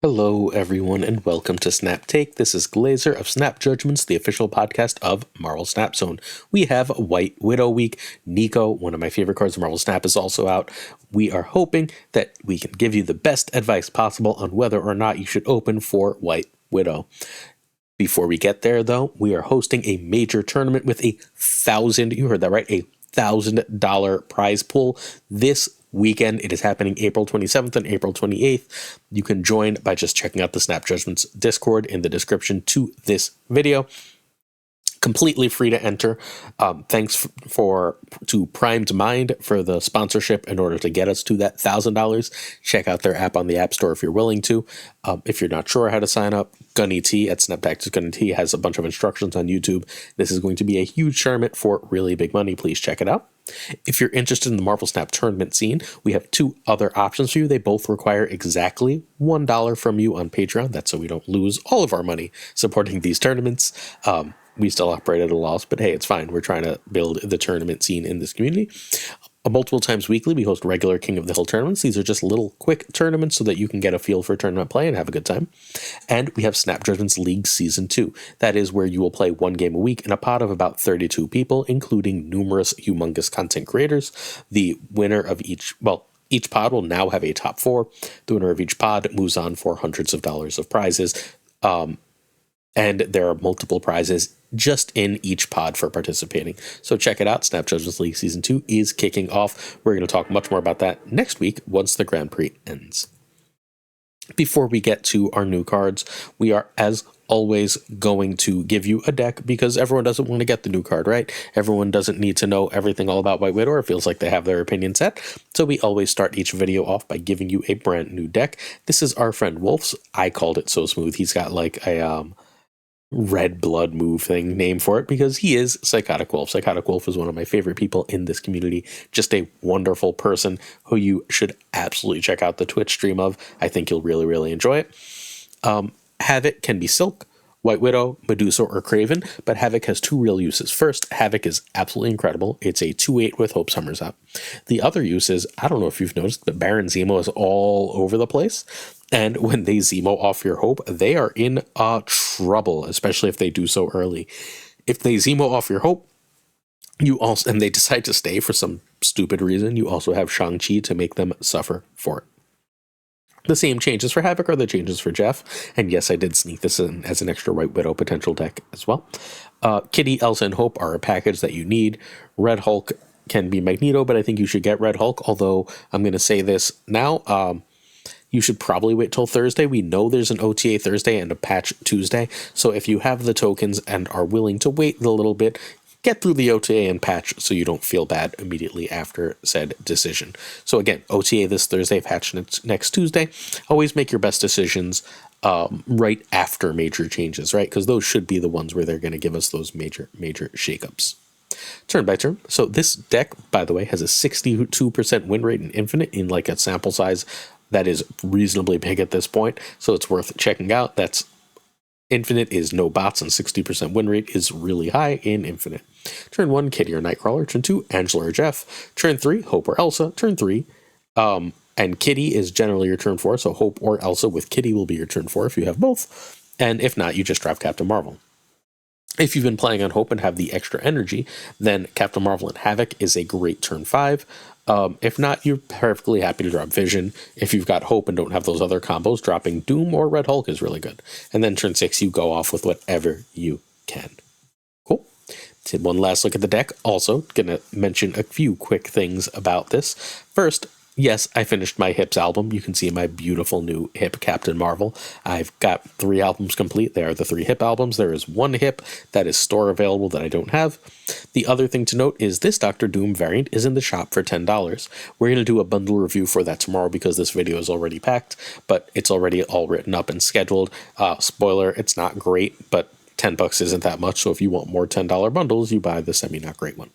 Hello, everyone, and welcome to Snap Take. This is Glazer of Snap Judgments, the official podcast of Marvel Snap Zone. We have White Widow Week. Nico, one of my favorite cards of Marvel Snap, is also out. We are hoping that we can give you the best advice possible on whether or not you should open for White Widow. Before we get there, though, we are hosting a major tournament with you heard that right, $1,000 prize pool this weekend. It is happening April 27th and April 28th. You can join by just checking out the Snap Judgments Discord in the description to this video. Completely free to enter. Thanks to Primed Mind for the sponsorship in order to get us to that $1,000. Check out their app on the App Store if you're willing to. If you're not sure how to sign up, Gunny T at Snap Tactics Gunny T has a bunch of instructions on YouTube. This is going to be a huge tournament for really big money. Please check it out. If you're interested in the Marvel Snap tournament scene, we have two other options for you. They both require exactly $1 from you on Patreon. That's so we don't lose all of our money supporting these tournaments. We still operate at a loss, but hey, it's fine. We're trying to build the tournament scene in this community. Multiple times weekly, we host regular King of the Hill tournaments. These are just little quick tournaments so that you can get a feel for tournament play and have a good time. And we have Snap Judgments League Season 2. That is where you will play one game a week in a pod of about 32 people, including numerous humongous content creators. The winner of each pod will now have a top 4. The winner of each pod moves on for hundreds of dollars of prizes. And there are multiple prizes just in each pod for participating. So check it out. Snap Judgments League Season 2 is kicking off. We're going to talk much more about that next week once the Grand Prix ends. Before we get to our new cards, we are, as always, going to give you a deck because everyone doesn't want to get the new card, right? Everyone doesn't need to know everything all about White Widow or feels like they have their opinion set. So we always start each video off by giving you a brand new deck. This is our friend Wolf's. I called it So Smooth. He's got like a red blood move thing name for it because he is Psychotic Wolf. Psychotic Wolf is one of my favorite people in this community. Just a wonderful person who you should absolutely check out the Twitch stream of. I think you'll really, really enjoy it. Havoc can be Silk, White Widow, Medusa, or Kraven, but Havoc has two real uses. First, Havoc is absolutely incredible. It's a 2/8 with Hope Summers up. The other use is, I don't know if you've noticed, but Baron Zemo is all over the place. And when they Zemo off your Hope, they are in trouble, especially if they do so early. If they Zemo off your Hope, and they decide to stay for some stupid reason, you also have Shang-Chi to make them suffer for it. The same changes for Havoc are the changes for Jeff. And yes, I did sneak this in as an extra White Widow potential deck as well. Kitty, Elsa, and Hope are a package that you need. Red Hulk can be Magneto, but I think you should get Red Hulk. Although I'm going to say this now, you should probably wait till Thursday. We know there's an OTA Thursday and a patch Tuesday. So if you have the tokens and are willing to wait a little bit, get through the OTA and patch so you don't feel bad immediately after said decision. So again, OTA this Thursday, patch next Tuesday. Always make your best decisions right after major changes, right? Because those should be the ones where they're going to give us those major shakeups. Turn by turn. So this deck, by the way, has a 62% win rate in Infinite in like a sample size that is reasonably big at this point. So it's worth checking out. That's Infinite is no bots and 60% win rate is really high in Infinite. Turn 1, Kitty or Nightcrawler. Turn 2, Angela or Jeff. Turn 3, Hope or Elsa. Turn 3, and Kitty is generally your turn 4. So Hope or Elsa with Kitty will be your turn 4 if you have both. And if not, you just drop Captain Marvel. If you've been playing on Hope and have the extra energy, then Captain Marvel and Havoc is a great turn 5. If not, you're perfectly happy to drop Vision. If you've got Hope and don't have those other combos, dropping Doom or Red Hulk is really good. And then turn 6, you go off with whatever you can. Cool. Did one last look at the deck. Also, gonna mention a few quick things about this. First, yes, I finished my Hips album. You can see my beautiful new Hip Captain Marvel. I've got 3 albums complete. They are the 3 Hip albums. There is 1 Hip that is store available that I don't have. The other thing to note is this Doctor Doom variant is in the shop for $10. We're going to do a bundle review for that tomorrow because this video is already packed, but it's already all written up and scheduled. Spoiler, it's not great, but $10 isn't that much. So if you want more $10 bundles, you buy the semi-not great one.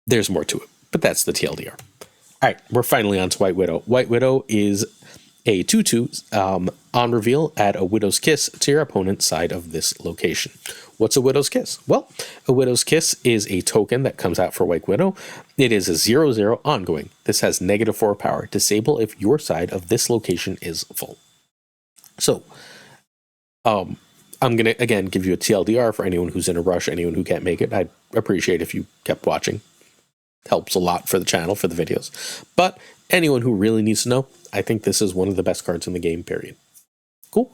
There's more to it, but that's the TLDR. All right, we're finally on to White Widow. White Widow is a 2/2 on reveal. Add a Widow's Kiss to your opponent's side of this location. What's a Widow's Kiss? Well, a Widow's Kiss is a token that comes out for White Widow. It is a 0/0 ongoing. This has -4 power. Disable if your side of this location is full. So, I'm going to, again, give you a TLDR for anyone who's in a rush, anyone who can't make it. I'd appreciate if you kept watching. Helps a lot for the channel, for the videos. But anyone who really needs to know, I think this is one of the best cards in the game, period. Cool.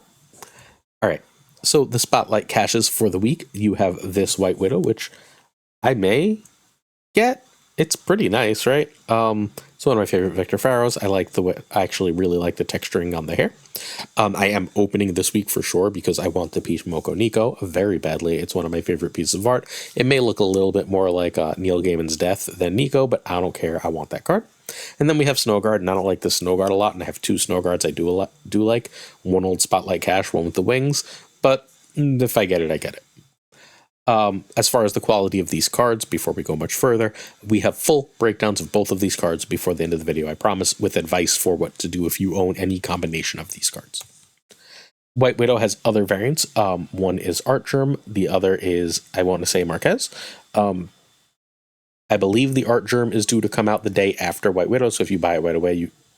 All right. So the spotlight caches for the week. You have this White Widow, which I may get. It's pretty nice, right? It's one of my favorite Victor Pharaohs. I actually really like the texturing on the hair. I am opening this week for sure because I want the piece Moko Nico very badly. It's one of my favorite pieces of art. It may look a little bit more like Neil Gaiman's Death than Nico, but I don't care. I want that card. And then we have Snowguard, and I don't like the Snowguard a lot, and I have two Snowguards I do like. One old Spotlight Cache, one with the wings, but if I get it, I get it. As far as the quality of these cards, before we go much further, we have full breakdowns of both of these cards before the end of the video, I promise, with advice for what to do if you own any combination of these cards. White Widow has other variants. One is Art Germ, the other is, I want to say, Marquez. I believe the Art Germ is due to come out the day after White Widow, so if you buy it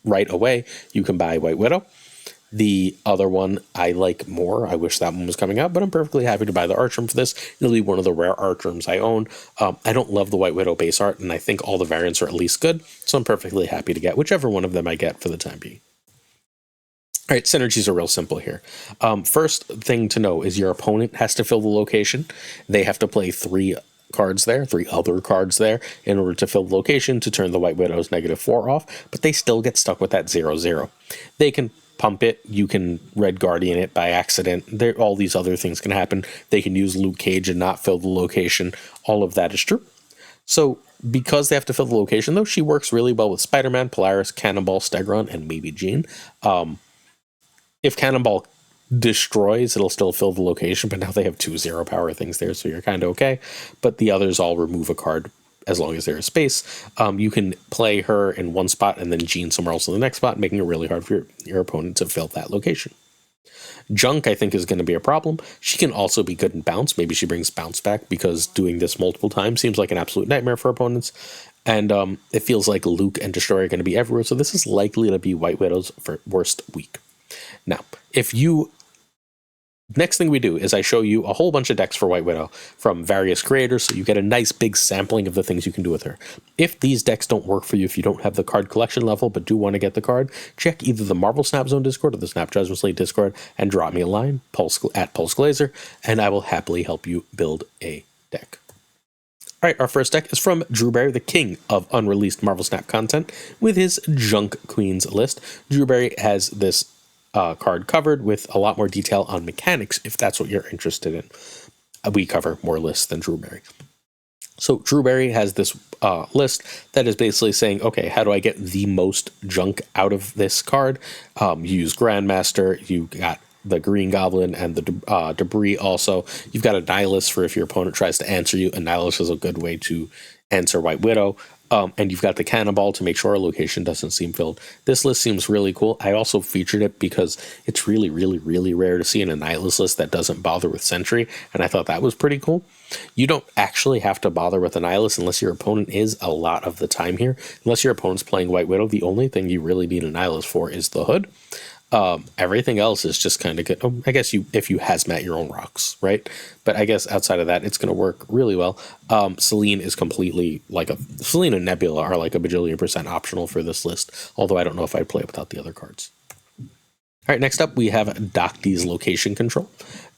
right away, you can buy White Widow. The other one I like more. I wish that one was coming out, but I'm perfectly happy to buy the Artgerm for this. It'll be one of the rare Artgerms I own. I don't love the White Widow base art, and I think all the variants are at least good, so I'm perfectly happy to get whichever one of them I get for the time being. All right, synergies are real simple here. First thing to know is your opponent has to fill the location. They have to play three other cards there in order to fill the location to turn the White Widow's -4 off, but they still get stuck with that 0/0. They can pump it, you can Red Guardian it by accident, all these other things can happen. They can use Luke Cage and not fill the location. All of that is true. So because they have to fill the location, though, she works really well with Spider-Man, Polaris, Cannonball, Stegron, and maybe Jean. If Cannonball destroys, it'll still fill the location, but now they have 2 0 power things there, so you're kind of okay. But the others all remove a card as long as there is space. You can play her in one spot and then Jean somewhere else in the next spot, making it really hard for your opponent to fill that location. Junk, I think, is going to be a problem. She can also be good in bounce. Maybe she brings bounce back because doing this multiple times seems like an absolute nightmare for opponents. And it feels like Luke and Destroyer are going to be everywhere, so this is likely to be White Widow's worst week. Now, next thing we do is I show you a whole bunch of decks for White Widow from various creators, so you get a nice big sampling of the things you can do with her. If these decks don't work for you, if you don't have the card collection level but do want to get the card, check either the Marvel Snap Zone Discord or the Snap Judgment Slate Discord and drop me a line, at PulseGlazer, and I will happily help you build a deck. All right, our first deck is from Drewberry, the king of unreleased Marvel Snap content, with his Junk Queens list. Drewberry has this card covered with a lot more detail on mechanics, if that's what you're interested in. We cover more lists than Drewberry. So Drewberry has this list that is basically saying, okay, how do I get the most junk out of this card? You use Grandmaster, you got the Green Goblin and the Debris also. You've got a Nihilist for if your opponent tries to answer you. A Nihilist is a good way to answer White Widow. And you've got the Cannonball to make sure our location doesn't seem filled. This list seems really cool. I also featured it because it's really, really, really rare to see in a Nihilist list that doesn't bother with Sentry, and I thought that was pretty cool. You don't actually have to bother with a Nihilist unless your opponent is a lot of the time here. Unless your opponent's playing White Widow, the only thing you really need a Nihilist for is the Hood. Everything else is just kind of good. I guess if you hazmat your own rocks, right? But I guess outside of that, it's going to work really well. Selene is completely Selene and Nebula are like a bajillion% optional for this list. Although I don't know if I'd play it without the other cards. All right, next up we have Docty's Location Control.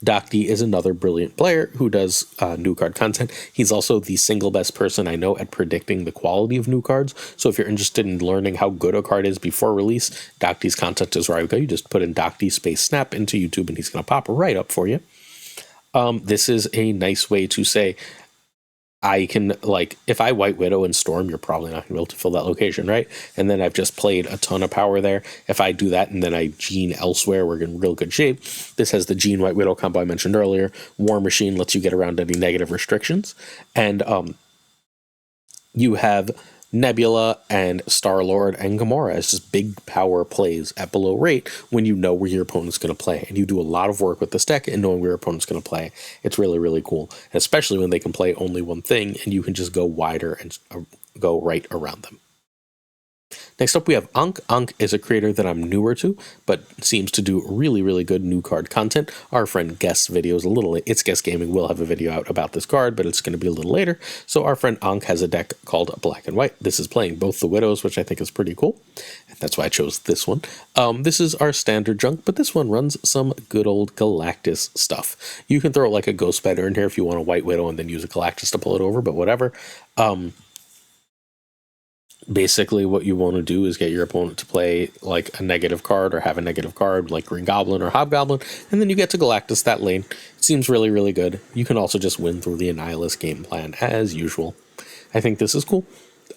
Docty is another brilliant player who does new card content. He's also the single best person I know at predicting the quality of new cards. So if you're interested in learning how good a card is before release, Docty's content is where I would go. You just put in Docty space snap into YouTube and he's going to pop right up for you. This is a nice way to say, I can, if I White Widow and Storm, you're probably not going to be able to fill that location, right? And then I've just played a ton of power there. If I do that and then I Jean elsewhere, we're in real good shape. This has the Jean White Widow combo I mentioned earlier. War Machine lets you get around any negative restrictions. And you have Nebula and Star-Lord and Gamora as just big power plays at below rate when you know where your opponent's going to play. And you do a lot of work with this deck and knowing where your opponent's going to play. It's really, really cool, especially when they can play only one thing and you can just go wider and go right around them. Next up, we have Ankh. Ankh is a creator that I'm newer to, but seems to do really, really good new card content. Our friend Guest's video is a little late. It's Guest Gaming will have a video out about this card, but it's going to be a little later. So our friend Ankh has a deck called Black and White. This is playing both the Widows, which I think is pretty cool. And that's why I chose this one. This is our standard junk, but this one runs some good old Galactus stuff. You can throw like a Ghost Spider in here if you want a White Widow and then use a Galactus to pull it over, but whatever. Basically, what you want to do is get your opponent to play like a negative card or have a negative card like Green Goblin or Hobgoblin, and then you get to Galactus that lane. It seems really, really good. You can also just win through the Annihilus game plan as usual. I think this is cool.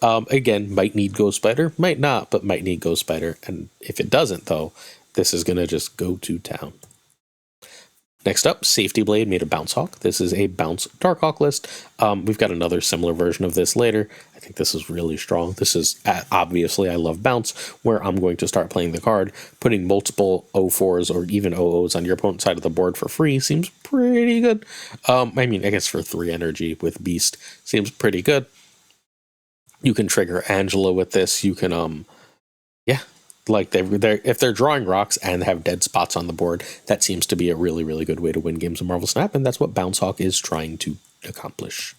Again, might need Ghost Spider, might not, but might need Ghost Spider. And if it doesn't, though, this is going to just go to town. Next up, Safety Blade made a Bounce Hawk. This is a Bounce Darkhawk list. We've got another similar version of this later. I think this is really strong. This is, obviously, I love Bounce, where I'm going to start playing the card. Putting multiple 0-4s or even 0-0s on your opponent's side of the board for free seems pretty good. I mean, I guess for 3 energy with Beast seems pretty good. You can trigger Angela with this. You can, yeah. Like if they're drawing rocks and have dead spots on the board, that seems to be a really, really good way to win games of Marvel Snap, and that's what Bounce Hawk is trying to accomplish.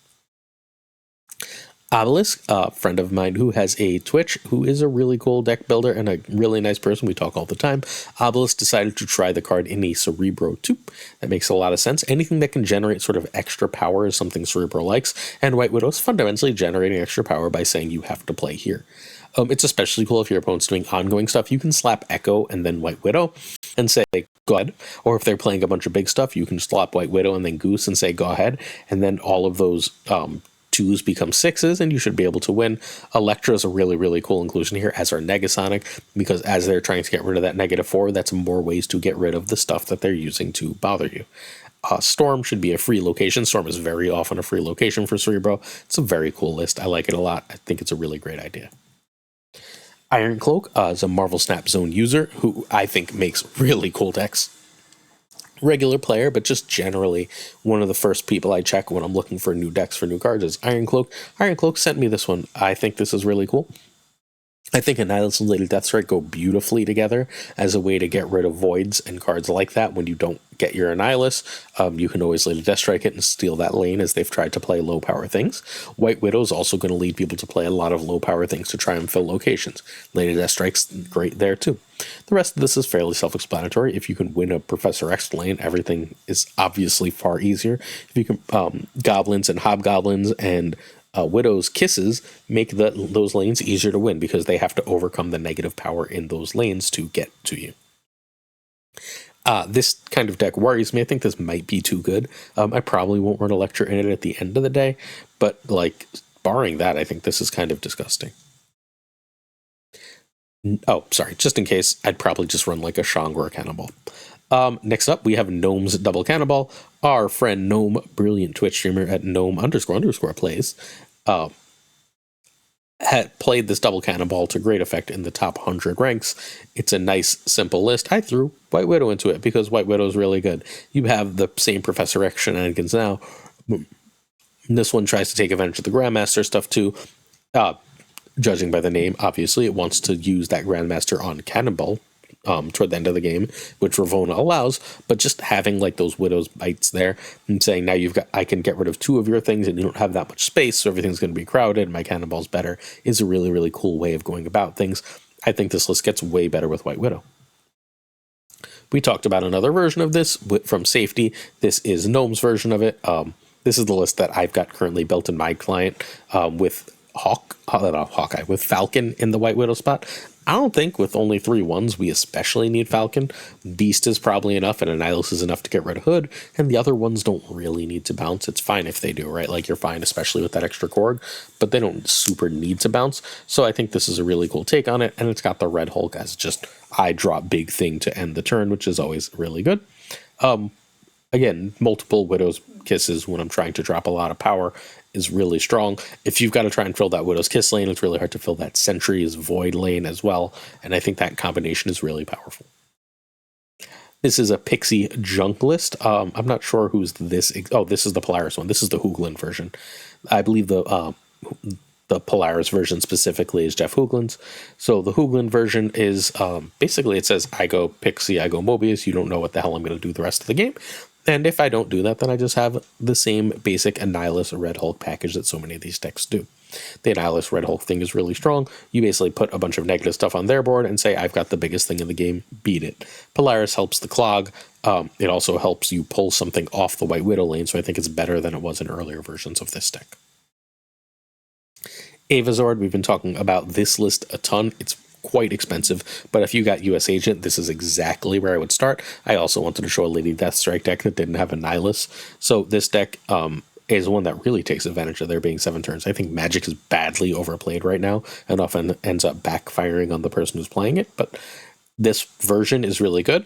Obelisk, a friend of mine who has a Twitch, who is a really cool deck builder and a really nice person. We talk all the time. Obelisk decided to try the card in a Cerebro 2. That makes a lot of sense. Anything that can generate sort of extra power is something Cerebro likes, and White Widow is fundamentally generating extra power by saying you have to play here. It's especially cool if your opponent's doing ongoing stuff. You can slap Echo and then White Widow and say, go ahead. Or if they're playing a bunch of big stuff, you can slap White Widow and then Goose and say, go ahead. And then all of those 2s become 6s, and you should be able to win. Electra is a really, really cool inclusion here, as are Negasonic, because as they're trying to get rid of that -4, that's more ways to get rid of the stuff that they're using to bother you. Storm should be a free location. Storm is very often a free location for Cerebro. It's a very cool list. I like it a lot. I think it's a really great idea. Iron Cloak is a Marvel Snap Zone user who I think makes really cool decks. Regular player, but just generally one of the first people I check when I'm looking for new decks for new cards is Iron Cloak. Iron Cloak sent me this one. I think this is really cool. I think Annihilus and Lady Deathstrike go beautifully together as a way to get rid of voids and cards like that. When you don't get your Annihilus, you can always Lady Deathstrike it and steal that lane, as they've tried to play low power things. White Widow is also going to lead people to play a lot of low power things to try and fill locations. Lady Deathstrike's great there too. The rest of this is fairly self-explanatory. If you can win a Professor X lane, everything is obviously far easier. If you can Goblins and Hobgoblins and Widow's Kisses make those lanes easier to win, because they have to overcome the negative power in those lanes to get to you. This kind of deck worries me. I think this might be too good. I probably won't run a lecture in it at the end of the day, but like barring that, I think this is kind of disgusting. Oh, sorry. Just in case, I'd probably just run like a Shang or a Cannonball. Next up, we have Gnome's Double Cannonball. Our friend Gnome, brilliant Twitch streamer at gnome__plays, had played this Double Cannonball to great effect in the top 100 ranks. It's a nice, simple list. I threw White Widow into it because White Widow is really good. You have the same Professor X shenanigans now. This one tries to take advantage of the Grandmaster stuff too. Judging by the name, obviously, it wants to use that Grandmaster on Cannonball toward the end of the game, which Ravonna allows, but just having like those Widow's Bites there and saying, now I can get rid of 2 of your things and you don't have that much space, so everything's going to be crowded, my Cannonball's better, is a really, really cool way of going about things. I think this list gets way better with White Widow. We talked about another version of this from Safety. This is Gnome's version of it. This is the list that I've got currently built in my client with with Falcon in the White Widow spot. I don't think with only 3 ones we especially need Falcon. Beast is probably enough, and Annihilus is enough to get rid of Hood, and the other ones don't really need to bounce. It's fine if they do, right? Like, you're fine, especially with that extra Korg, but they don't super need to bounce. So I think this is a really cool take on it, and it's got the Red Hulk as just eye drop big thing to end the turn, which is always really good. Again, multiple Widow's Kisses when I'm trying to drop a lot of power is really strong. If you've got to try and fill that Widow's Kiss lane, it's really hard to fill that Sentry's Void lane as well, and I think that combination is really powerful. This is a Pixie junk list. I'm not sure who's this. Oh, this is the Polaris one. This is the Hoogland version. I believe the the Polaris version specifically is Jeff Hoogland's. So the Hoogland version is basically it says I go Pixie, I go Mobius. You don't know what the hell I'm going to do the rest of the game. And if I don't do that, then I just have the same basic Annihilus Red Hulk package that so many of these decks do. The Annihilus Red Hulk thing is really strong. You basically put a bunch of negative stuff on their board and say, I've got the biggest thing in the game, beat it. Polaris helps the clog. It also helps you pull something off the White Widow lane, so I think it's better than it was in earlier versions of this deck. Avazord, we've been talking about this list a ton. It's quite expensive, but if you got US Agent, this is exactly where I would start. I also wanted to show a Lady Deathstrike deck that didn't have Annihilus. So this deck is one that really takes advantage of there being 7 turns. I think Magic is badly overplayed right now and often ends up backfiring on the person who's playing it, but this version is really good.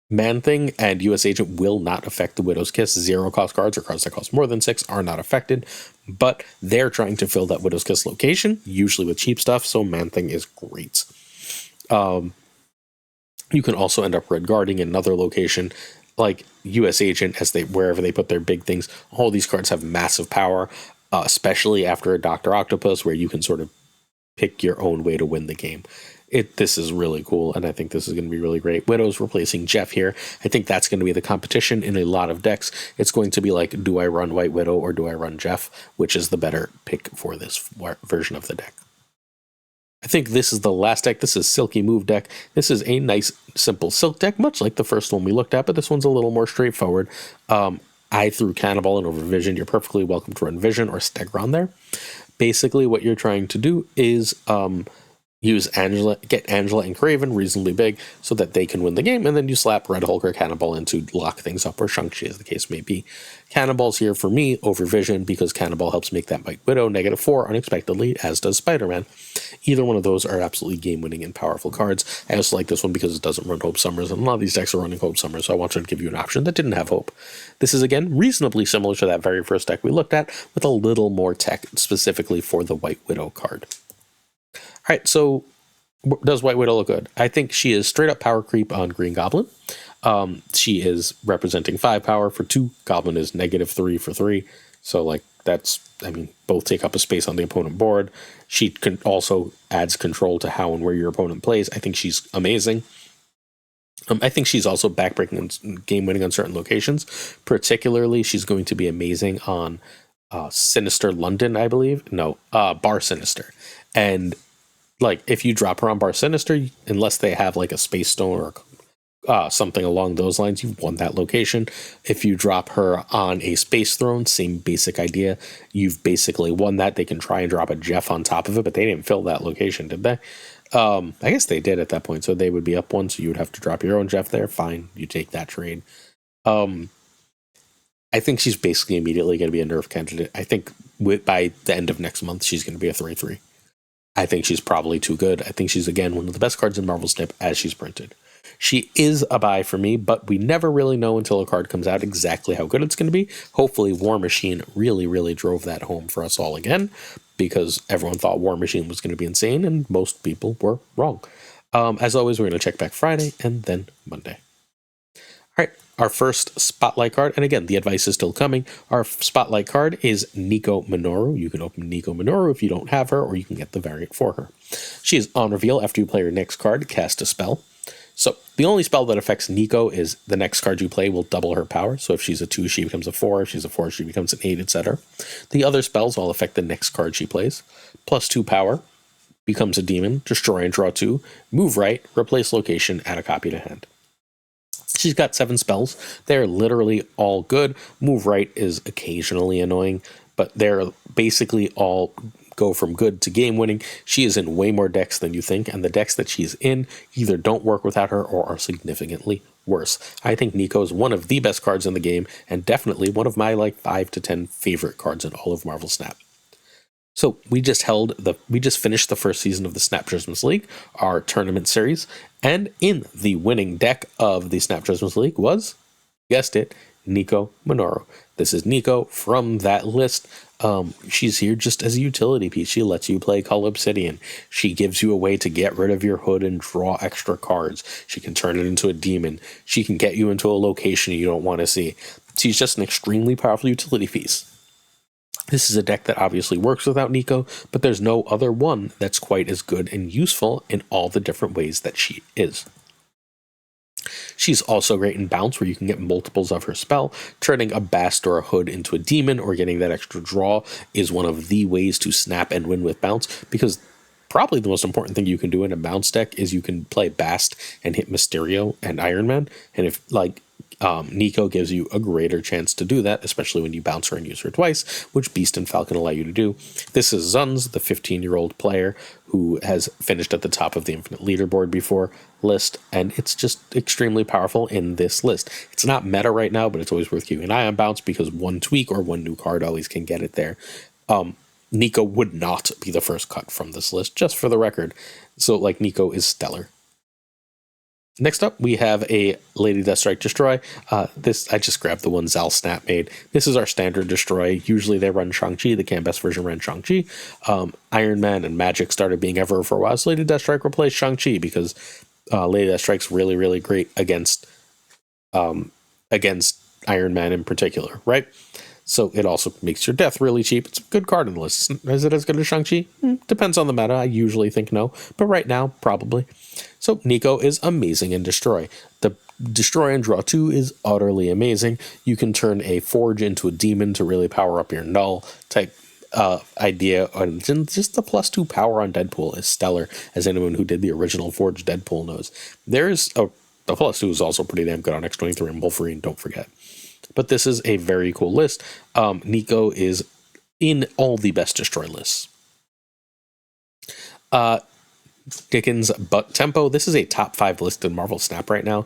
Man-Thing and US Agent will not affect the Widow's Kiss. 0 cost cards or cards that cost more than 6 are not affected, but they're trying to fill that Widow's Kiss location, usually with cheap stuff, so Man-Thing is great. You can also end up red guarding in another location, like US Agent, wherever they put their big things. All these cards have massive power, especially after a Dr. Octopus, where you can sort of pick your own way to win the game. This is really cool, and I think this is going to be really great. Widow's replacing Jeff here. I think that's going to be the competition in a lot of decks. It's going to be like, do I run White Widow or do I run Jeff? Which is the better pick for this version of the deck? I think this is the last deck. This is Silky Move deck. This is a nice, simple Silk deck, much like the first one we looked at, but this one's a little more straightforward. I threw Cannonball in over Vision. You're perfectly welcome to run Vision or Stegron there. Basically, what you're trying to do is get Angela and Kraven reasonably big so that they can win the game, and then you slap Red Hulk or Cannonball in to lock things up, or Shang-Chi as the case may be. Cannonball's here for me over Vision because Cannonball helps make that White Widow -4 unexpectedly, as does Spider-Man. Either one of those are absolutely game-winning and powerful cards. I also like this one because it doesn't run Hope Summers, and a lot of these decks are running Hope Summers, so I wanted to give you an option that didn't have Hope. This is, again, reasonably similar to that very first deck we looked at, with a little more tech specifically for the White Widow card. All right, so does White Widow look good? I think she is straight up power creep on Green Goblin. She is representing 5 power for 2. Goblin is -3 for 3. So, like, that's, I mean, both take up a space on the opponent board. She can also adds control to how and where your opponent plays. I think she's amazing. I think she's also backbreaking and game-winning on certain locations. Particularly, she's going to be amazing on Sinister London, I believe. No, Bar Sinister. And like, if you drop her on Bar Sinister, unless they have like a Space Stone or something along those lines, you've won that location. If you drop her on a Space Throne, same basic idea, you've basically won that. They can try and drop a Jeff on top of it, but they didn't fill that location, did they? I guess they did at that point, so they would be up 1, so you would have to drop your own Jeff there. Fine, you take that trade. I think she's basically immediately going to be a nerf candidate. I think by the end of next month, she's going to be a 3/3. I think she's probably too good. I think she's, again, one of the best cards in Marvel Snip as she's printed. She is a buy for me, but we never really know until a card comes out exactly how good it's going to be. Hopefully War Machine really, really drove that home for us all again, because everyone thought War Machine was going to be insane, and most people were wrong. As always, we're going to check back Friday and then Monday. All right, our first Spotlight card, and again, the advice is still coming. Our Spotlight card is Nico Minoru. You can open Nico Minoru if you don't have her, or you can get the variant for her. She is on reveal after you play your next card, cast a spell. So the only spell that affects Nico is the next card you play will double her power. So if she's a 2, she becomes a 4. If she's a 4, she becomes an 8, etc. The other spells all affect the next card she plays. +2 power, becomes a demon, destroy and draw 2, move right, replace location, add a copy to hand. She's got 7 spells. They're literally all good. Move right is occasionally annoying, but they're basically all go from good to game winning. She is in way more decks than you think, and the decks that she's in either don't work without her or are significantly worse. I think Nico is one of the best cards in the game, and definitely one of my like 5 to 10 favorite cards in all of Marvel Snap. So we just finished the first season of the Snap Judgments League, our tournament series, and in the winning deck of the Snap Judgments League was, guessed it, Nico Minoru. This is Nico from that list. She's here just as a utility piece. She lets you play Cull Obsidian. She gives you a way to get rid of your hood and draw extra cards. She can turn it into a demon. She can get you into a location you don't want to see. She's just an extremely powerful utility piece. This is a deck that obviously works without Nico, but there's no other one that's quite as good and useful in all the different ways that she is. She's also great in bounce, where you can get multiples of her spell. Turning a Bast or a Hood into a demon or getting that extra draw is one of the ways to snap and win with bounce, because probably the most important thing you can do in a bounce deck is you can play Bast and hit Mysterio and Iron Man, and if Nico gives you a greater chance to do that, especially when you bounce her and use her twice, which Beast and Falcon allow you to do. This is Zunz, the 15-year-old player who has finished at the top of the Infinite Leaderboard before list, and it's just extremely powerful in this list. It's not meta right now, but it's always worth keeping an eye on bounce, because one tweak or one new card always can get it there. Nico would not be the first cut from this list, just for the record. So, Nico is stellar. Next up, we have a Lady Deathstrike Destroy. This, I just grabbed the one Zal Snap made. This is our standard Destroy. Usually they run Shang-Chi. The Canvas version ran Shang-Chi. Iron Man and Magic started being everywhere for a while, so Lady Deathstrike replaced Shang-Chi, because Lady Deathstrike's really, really great against Iron Man in particular, right? So it also makes your death really cheap. It's a good card in the list. Is it as good as Shang-Chi? Depends on the meta. I usually think no, but right now, probably. So Nico is amazing in Destroy. The Destroy and Draw 2 is utterly amazing. You can turn a Forge into a Demon to really power up your Null type idea. And just the +2 power on Deadpool is stellar, as anyone who did the original Forge Deadpool knows. The +2 is also pretty damn good on X-23 and Wolverine, don't forget. But this is a very cool list. Nico is in all the best Destroy lists. Dickens, but Tempo. This is a top 5 list in Marvel Snap right now.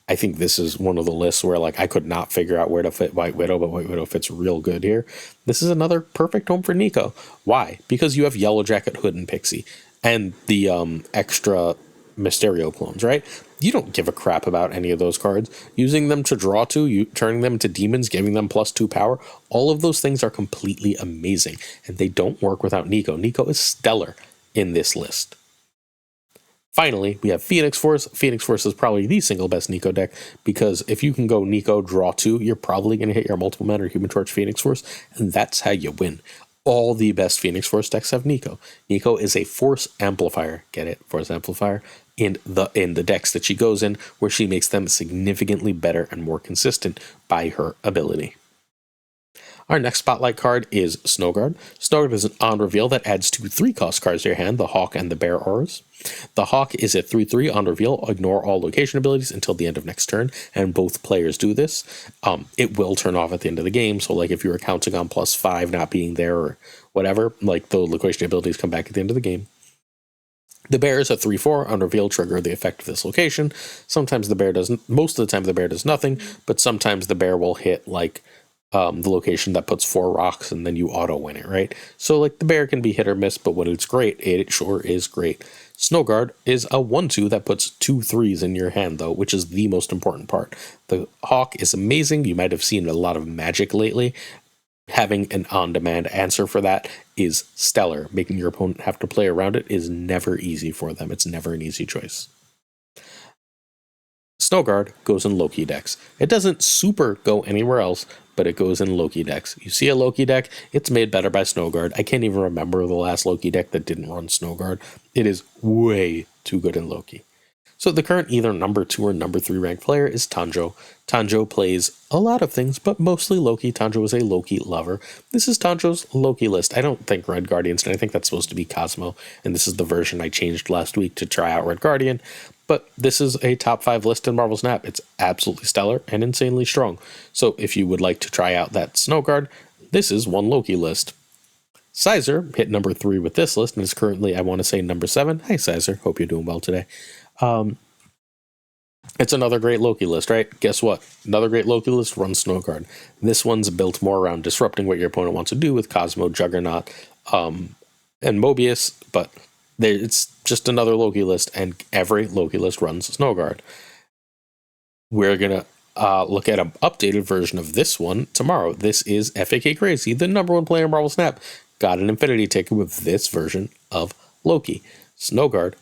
I think this is one of the lists where I could not figure out where to fit White Widow, but White Widow fits real good here. This is another perfect home for Nico. Why? Because you have Yellow Jacket, Hood, and Pixie, and the extra Mysterio clones, right? You don't give a crap about any of those cards. Using them to draw to, turning them into demons, giving them +2 power, all of those things are completely amazing, and they don't work without Nico. Nico is stellar in this list. Finally, we have Phoenix Force. Phoenix Force is probably the single best Nico deck, because if you can go Nico, draw 2, you're probably going to hit your multiple mana or Human Torch Phoenix Force, and that's how you win. All the best Phoenix Force decks have Nico. Nico is a force amplifier. Get it? Force amplifier. In the decks that she goes in, where she makes them significantly better and more consistent by her ability. Our next spotlight card is Snowguard. Snowguard is an on reveal that adds 2 3-cost cards to your hand, the Hawk and the Bear auras. The Hawk is a 3/3 on reveal. Ignore all location abilities until the end of next turn, and both players do this. It will turn off at the end of the game, so if you were counting on +5 not being there or whatever, the location abilities come back at the end of the game. The Bear is a 3/4 on reveal, trigger the effect of this location. Sometimes the Bear doesn't. Most of the time the Bear does nothing, but sometimes the Bear will hit the location that puts 4 rocks, and then you auto win it, right? So the Bear can be hit or miss, but when it's great, it sure is great. Snowguard is a 1/2 that puts 2 3s in your hand, though, which is the most important part. The Hawk is amazing. You might have seen a lot of Magic lately. Having an on-demand answer for that is stellar. Making your opponent have to play around it is never easy for them. It's never an easy choice. Snowguard goes in Loki decks. It doesn't super go anywhere else, but it goes in Loki decks. You see a Loki deck, it's made better by Snowguard. I can't even remember the last Loki deck that didn't run Snowguard. It is way too good in Loki. So the current either number 2 or number 3 ranked player is Tanjo. Tanjo plays a lot of things, but mostly Loki. Tanjo is a Loki lover. This is Tanjo's Loki list. I don't think Red Guardian's, and I think that's supposed to be Cosmo, and this is the version I changed last week to try out Red Guardian. But this is a top 5 list in Marvel Snap. It's absolutely stellar and insanely strong. So if you would like to try out that Snowguard, this is one Loki list. Sizer hit number 3 with this list and is currently, I want to say, number 7. Hey, Sizer. Hope you're doing well today. It's another great Loki list, right? Guess what? Another great Loki list runs Snowguard. This one's built more around disrupting what your opponent wants to do with Cosmo, Juggernaut, and Mobius, but it's just another Loki list, and every Loki list runs Snowguard. We're going to look at an updated version of this one tomorrow. This is FAK Crazy, the number 1 player in Marvel Snap. Got an Infinity ticket with this version of Loki. Snowguard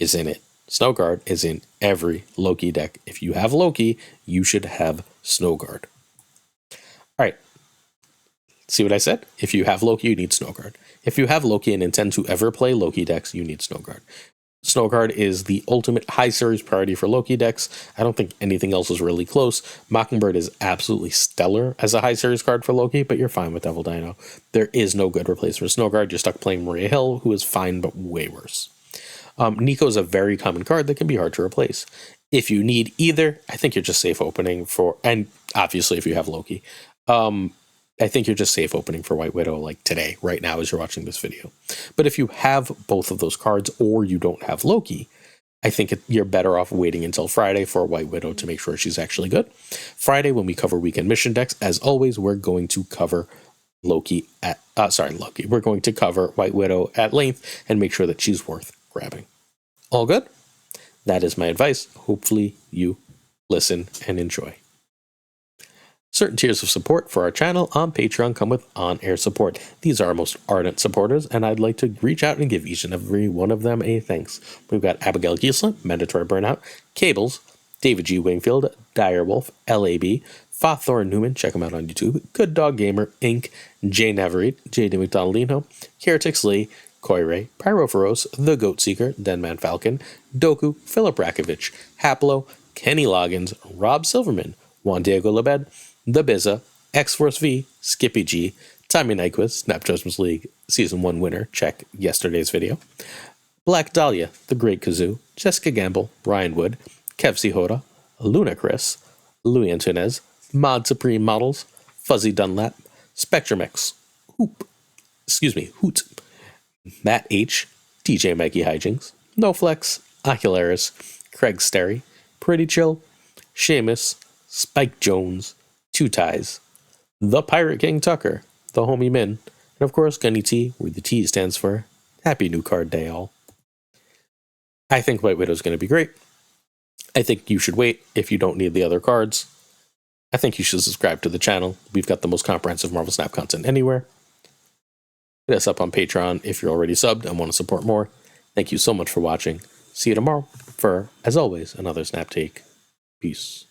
is in it. Snowguard is in every Loki deck. If you have Loki, you should have Snowguard. All right. See what I said? If you have Loki, you need Snowguard. If you have Loki and intend to ever play Loki decks, you need Snowguard. Snowguard is the ultimate high series priority for Loki decks. I don't think anything else is really close. Mockingbird is absolutely stellar as a high series card for Loki, but you're fine with Devil Dino. There is no good replacement for Snowguard. You're stuck playing Maria Hill, who is fine but way worse. Nico is a very common card that can be hard to replace. If you need either, I think you're just safe opening for, and obviously if you have Loki, I think you're just safe opening for White Widow like today, right now as you're watching this video. But if you have both of those cards or you don't have Loki, I think you're better off waiting until Friday for White Widow to make sure she's actually good. Friday, when we cover weekend mission decks, as always, we're going to cover Loki. We're going to cover White Widow at length and make sure that she's worth grabbing. All good? That is my advice. Hopefully you listen and enjoy. Certain tiers of support for our channel on Patreon come with on-air support. These are our most ardent supporters, and I'd like to reach out and give each and every one of them a thanks. We've got Abigail Giesler, Mandatory Burnout, Cables, David G. Wingfield, Direwolf, LAB, Fawthorn Newman, check him out on YouTube, Good Dog Gamer, Inc., Jay Navarrete, J.D. McDonaldino, Keratix Lee, Koire, Pyrophoros, The Goat Seeker, Denman Falcon, Doku, Philip Rakovich, Haplo, Kenny Loggins, Rob Silverman, Juan Diego Lebed, The Bizza, X-Force V, Skippy G, Tommy Nyquist, Snap Judgments League Season 1 winner, check yesterday's video, Black Dahlia, The Great Kazoo, Jessica Gamble, Ryan Wood, Kev C. Hoda, Luna Chris, Louis Antunes, Mod Supreme Models, Fuzzy Dunlap, Spectrum X, Hoot, Matt H, DJ Mikey Hijinks, NoFlex, Ocularis, Craig Sterry, Pretty Chill, Seamus, Spike Jones, Two Ties, The Pirate King Tucker, The Homie Min, and of course Gunny T, where the T stands for Happy New Card Day all. I think White Widow is going to be great. I think you should wait if you don't need the other cards. I think you should subscribe to the channel. We've got the most comprehensive Marvel Snap content anywhere. Hit us up on Patreon if you're already subbed and want to support more. Thank you so much for watching. See you tomorrow for, as always, another Snap Take. Peace.